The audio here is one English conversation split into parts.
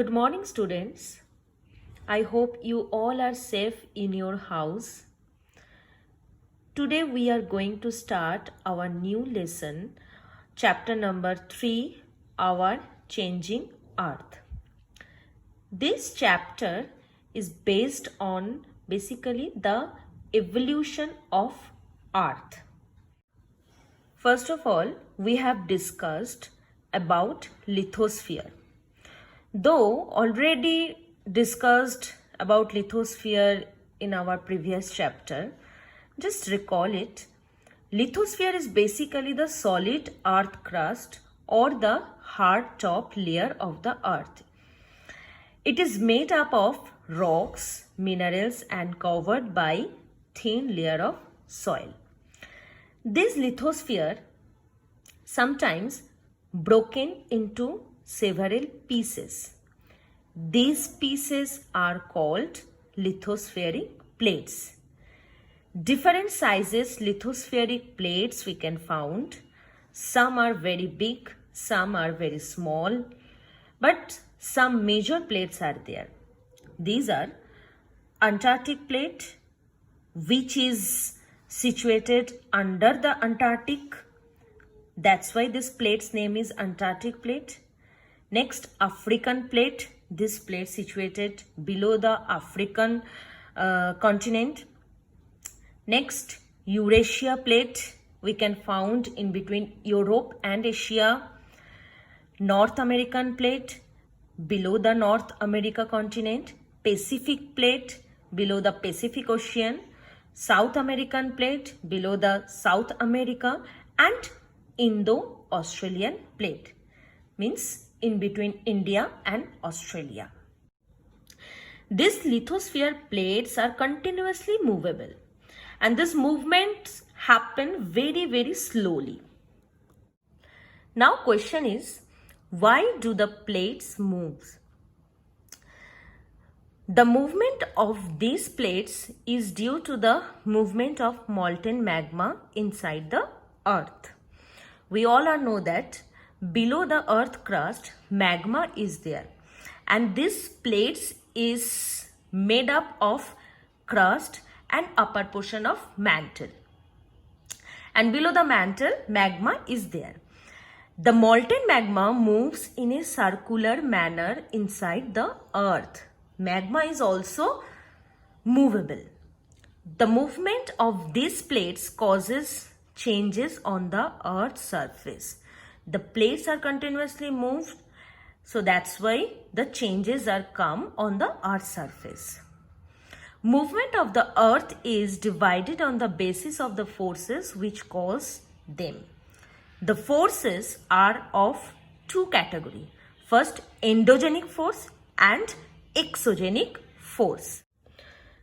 Good morning, students. I hope you all are safe in your house. Today we are going to start our new lesson, chapter number 3, Our Changing Earth. This chapter is based on basically the evolution of Earth. First of all, we have discussed about lithosphere. Though already discussed about lithosphere in our previous chapter, just recall it. Lithosphere is basically the solid earth crust or the hard top layer of the earth. It is made up of rocks, minerals and covered by thin layer of soil. This lithosphere sometimes broken into several pieces. These pieces are called lithospheric plates. Different sizes lithospheric plates we can found. Some are very big, some are very small, but some major plates are there. These are Antarctic plate, which is situated under the Antarctic. That's why this plate's name is Antarctic plate. Next, African plate. This plate situated below the African continent. Next, Eurasia plate. We can found in between Europe and Asia. North American plate below the North America continent. Pacific plate below the Pacific Ocean. South American plate below the South America, and Indo-Australian plate, means in between India and Australia. These lithosphere plates are continuously movable, and these movements happen very slowly. Now question is, why do the plates move? The movement of these plates is due to the movement of molten magma inside the earth. We all know that below the earth crust magma is there, and this plates is made up of crust and upper portion of mantle, and below the mantle magma is there. The molten magma moves in a circular manner inside the earth. Magma is also movable. The movement of these plates causes changes on the earth's surface. The plates are continuously moved, so that's why the changes are come on the earth's surface. Movement of the earth is divided on the basis of the forces which cause them. The forces are of two categories. First, endogenic force and exogenic force.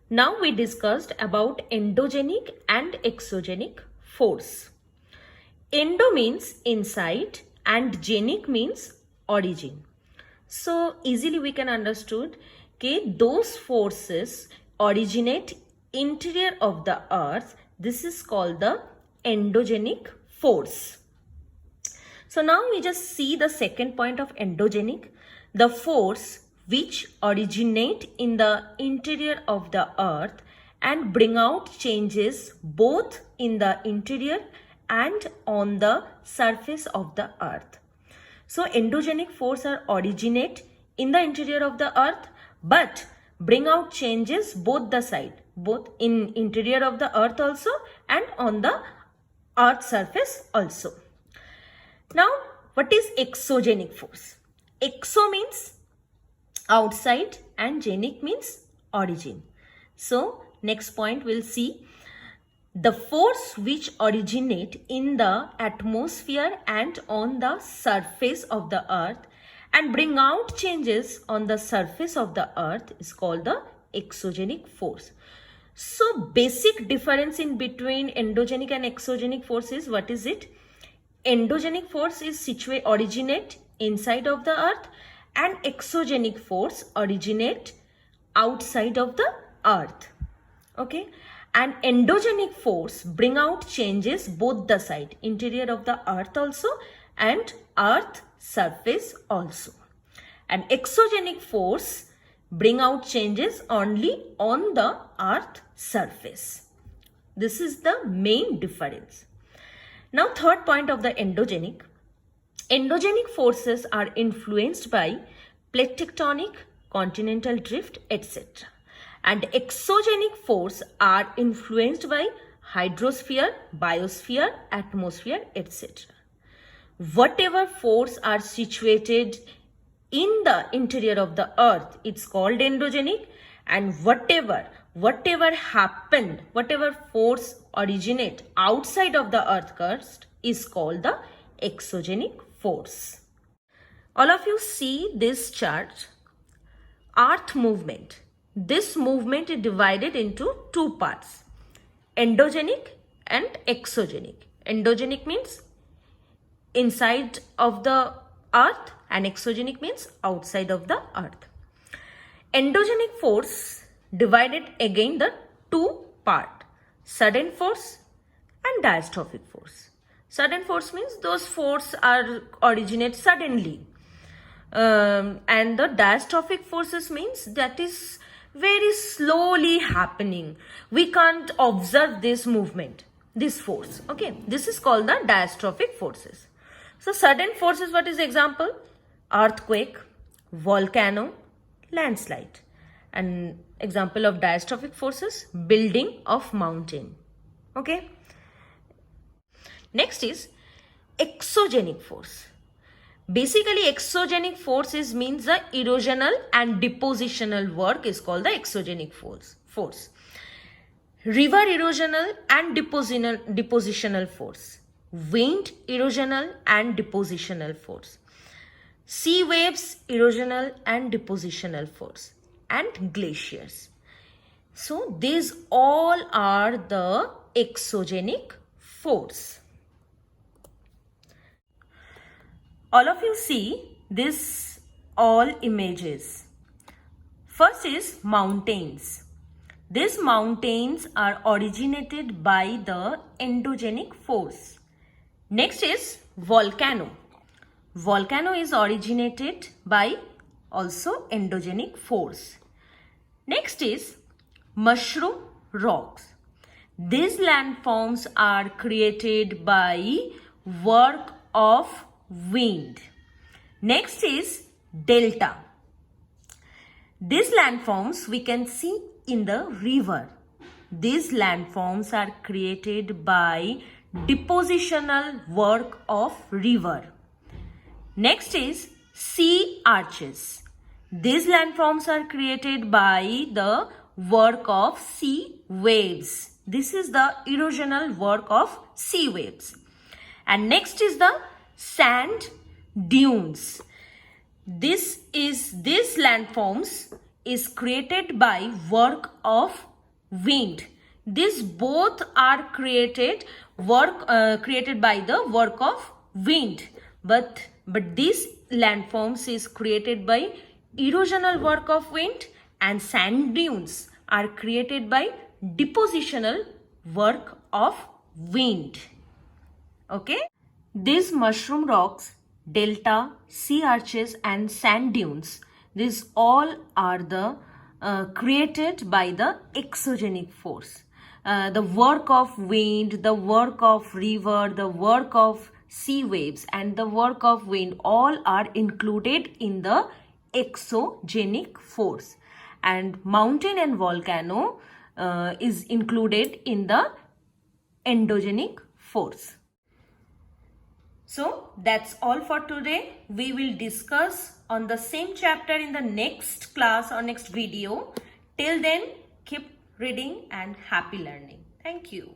Now we discussed about endogenic and exogenic force. Endo means inside and genic means origin. So easily we can understood that those forces originate interior of the earth. This is called the endogenic force. So now we just see the second point of endogenic, the force which originate in the interior of the earth and bring out changes both in the interior and on the surface of the earth. So endogenic force are originate in the interior of the earth but bring out changes both the side, both in interior of the earth also and on the earth surface also. Now what is exogenic force? Exo means outside and genic means origin. So next point we'll see the force which originate in the atmosphere and on the surface of the earth and bring out changes on the surface of the earth is called the exogenic force. So basic difference in between endogenic and exogenic force is, what is it? Endogenic force is originate inside of the earth and exogenic force originate outside of the earth. Okay, and endogenic force bring out changes both the side, interior of the earth also and earth surface also. and exogenic force bring out changes only on the earth surface. This is the main difference. Now, third point of the endogenic. Endogenic forces are influenced by plate tectonic, continental drift, etc. And exogenic force are influenced by hydrosphere, biosphere, atmosphere, etc. Whatever force are situated in the interior of the earth, it's called endogenic, and whatever happened, whatever force originate outside of the earth crust is called the exogenic force. All of you see this chart, earth movement. This movement is divided into two parts, endogenic and exogenic. Endogenic means inside of the earth and exogenic means outside of the earth. Endogenic force divided again the two part, sudden force and diastrophic force. Sudden force means those force are originate suddenly, and the diastrophic forces means that is very slowly happening. We can't observe this movement, this force. Okay, this is called the diastrophic forces. So sudden forces, what is the example? Earthquake, volcano, landslide. An example of diastrophic forces, building of mountain. Okay. Next is exogenic force. Basically, exogenic forces means the erosional and depositional work is called the exogenic force. River erosional and depositional force. Wind erosional and depositional force. Sea waves erosional and depositional force. And glaciers. So these all are the exogenic force. All of you see this all images. First is mountains. These mountains are originated by the endogenic force. Next is volcano. Volcano is originated by also endogenic force. Next is mushroom rocks. These landforms are created by work of wind. Next is delta. These landforms we can see in the river. These landforms are created by depositional work of river. Next is sea arches. These landforms are created by the work of sea waves. This is the erosional work of sea waves. And next is the sand dunes. These landforms is created by work of wind. These both are created by the work of wind. But these landforms is created by erosional work of wind, and sand dunes are created by depositional work of wind. Okay? These mushroom rocks, delta, sea arches and sand dunes, these all are the created by the exogenic force. The work of wind, the work of river, the work of sea waves and the work of wind all are included in the exogenic force, and mountain and volcano is included in the endogenic force. So that's all for today. We will discuss on the same chapter in the next class or next video. Till then, keep reading and happy learning. Thank you.